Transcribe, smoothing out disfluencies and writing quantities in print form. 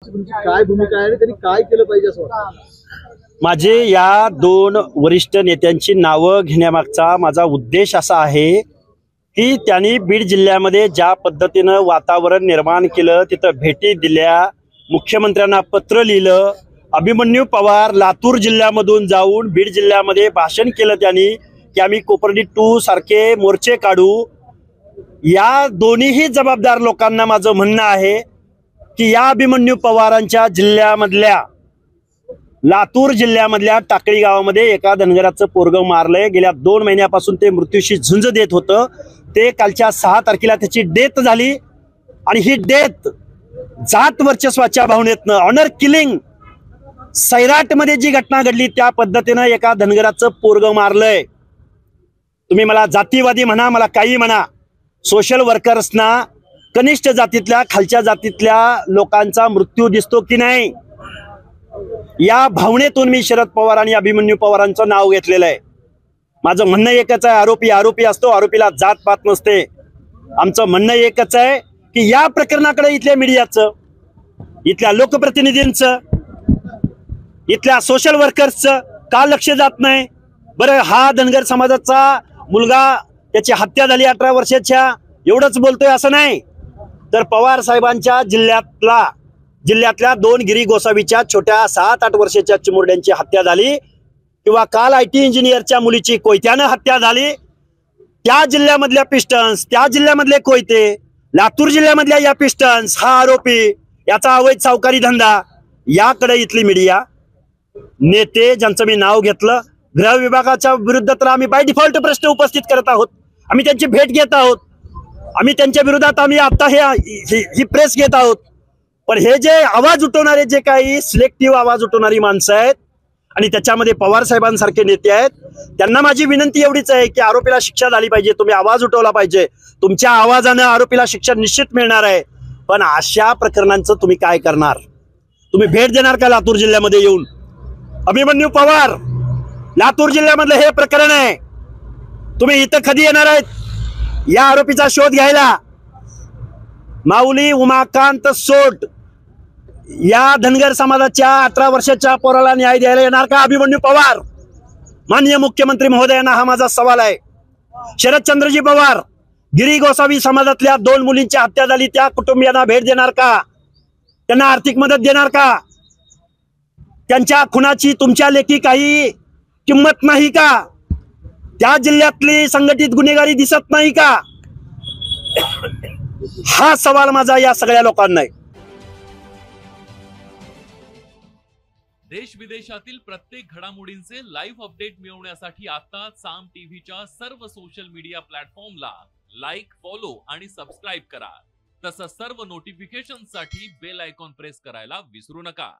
याबाबतची तुमची काय भूमिका आहे आणि त्यांनी काय केलं पाहिजे असं वाटतं? माझे या दोन वरिष्ठ नेत्यांची नावं घेण्यामागचा माझा उद्देश असा आहे की त्यांनी बीड जिल्ह्यामध्ये ज्या पद्धतीनं वातावरण निर्माण केलं, तिथं भेटी दिल्या, मुख्यमंत्र्यांना पत्र लिहिलं, अभिमन्यू पवार लातूर जिल्ह्यामधून जाऊन बीड जिल्ह्यामध्ये भाषण केलं त्यांनी की आम्ही कोपर्डी 2 सारखे मोर्चे काढू. या दोन्हीही जबाबदार लोकांना माझं म्हणणं आहे की या अभिमन्यू पवारांच्या जिल्ह्यामधल्या लातूर जिल्ह्यामधल्या टाकळी गावामध्ये एका धनगराचं पोरगं मारलंय. गेल्या 2 महिन्यापासून ते मृत्यूशी झुंज देत होतं. ते कालच्या 6 तारखेला त्याची डेथ झाली आणि ही डेथ जात वर्चस्वाच्या भावनेतनं, ऑनर किलिंग, सैराटमध्ये जी घटना घडली त्या पद्धतीनं एका धनगराचं पोरगं मारलंय. तुम्ही मला जातीवादी म्हणा, मला काही म्हणा, सोशल वर्कर्सना कनिष्ठ जातीतल्या खालच्या जातीतल्या लोकांचा मृत्यू दिसतो की नाही, या भावनेतून मी शरद पवार आणि अभिमन्यू पवारांचं नाव घेतलेलं आहे. माझं म्हणणं एकच आहे, आरोपी आरोपी असतो, आरोपीला जात पात नसते. आमचं म्हणणं एकच आहे की या प्रकरणाकडे इथल्या मीडियाचं, इथल्या लोकप्रतिनिधींचं, इथल्या सोशल वर्कर्सचं का लक्ष जात नाही? बरं, हा धनगर समाजाचा मुलगा, त्याची हत्या झाली 18 वर्षाच्या, एवढंच बोलतोय असं नाही, तर पवार साहेबांच्या जिल्ह्यातल्या 2 गिरी गोसावीच्या छोट्या 7-8 वर्षाच्या चिमुरड्यांची हत्या झाली, किंवा काल IT इंजिनियरच्या मुलीची कोयत्यानं हत्या झाली. त्या जिल्ह्यामधल्या पिस्टन्स, त्या जिल्ह्यामधले कोयते, लातूर जिल्ह्यामधल्या या पिस्टन्स, हा आरोपी, याचा अवैध सावकारी धंदा, याकडे इथली मीडिया, नेते ज्यांचं मी नाव घेतलं, गृह विभागाच्या विरुद्ध तर आम्ही बाय डिफॉल्ट प्रश्न उपस्थित करत आहोत, आम्ही त्यांची भेट घेत आहोत, आम्ही त्यांच्या विरोधात आम्ही आता ही प्रेस घेत आहोत. पण हे जे आवाज उठवणारे, जे काही सिलेक्टिव्ह आवाज उठवणारी माणसं आहेत आणि त्याच्यामध्ये पवार साहेबांसारखे नेते आहेत, त्यांना माझी विनंती एवढीच आहे की आरोपीला शिक्षा झाली पाहिजे. तुम्ही आवाज उठवला पाहिजे, तुमच्या आवाजानं आरोपीला शिक्षा निश्चित मिळणार आहे. पण अशा प्रकरणांचं तुम्ही काय करणार? तुम्ही भेट देणार का लातूर जिल्ह्यामध्ये येऊन? अभिमन्यू पवार, लातूर जिल्ह्यामधलं हे प्रकरण आहे, तुम्ही इथं कधी येणार आहेत या आरोपीचा शोध घ्यायला? माऊली उमाकांत सोट या धनगर समाजाच्या 18 वर्षाच्या पोराला न्याय द्यायला येणार का अभिमन्यू पवार? माननीय मुख्यमंत्री महोदयांना हा माझा सवाल आहे. शरदचंद्रजी पवार, गिरी गोसावी समाजातल्या 2 मुलींची हत्या झाली, त्या कुटुंबियांना भेट देणार का? त्यांना आर्थिक मदत देणार का? त्यांच्या खुनाची तुमच्या लेखी काही किंमत नाही का? त्या जिल्ह्यातली संघटित गुन्हेगारी दिसत नाही का? हा सवाल माझा या सगळ्या लोकांना आहे. देश विदेशातील प्रत्येक घडामोडींचे लाईव्ह अपडेट मिळवण्यासाठी आता साम टीव्हीच्या सर्व सोशल मीडिया प्लॅटफॉर्मला लाईक, फॉलो आणि सबस्क्राईब करा. तसंच सर्व नोटिफिकेशनसाठी बेल आयकॉन प्रेस करायला विसरू नका.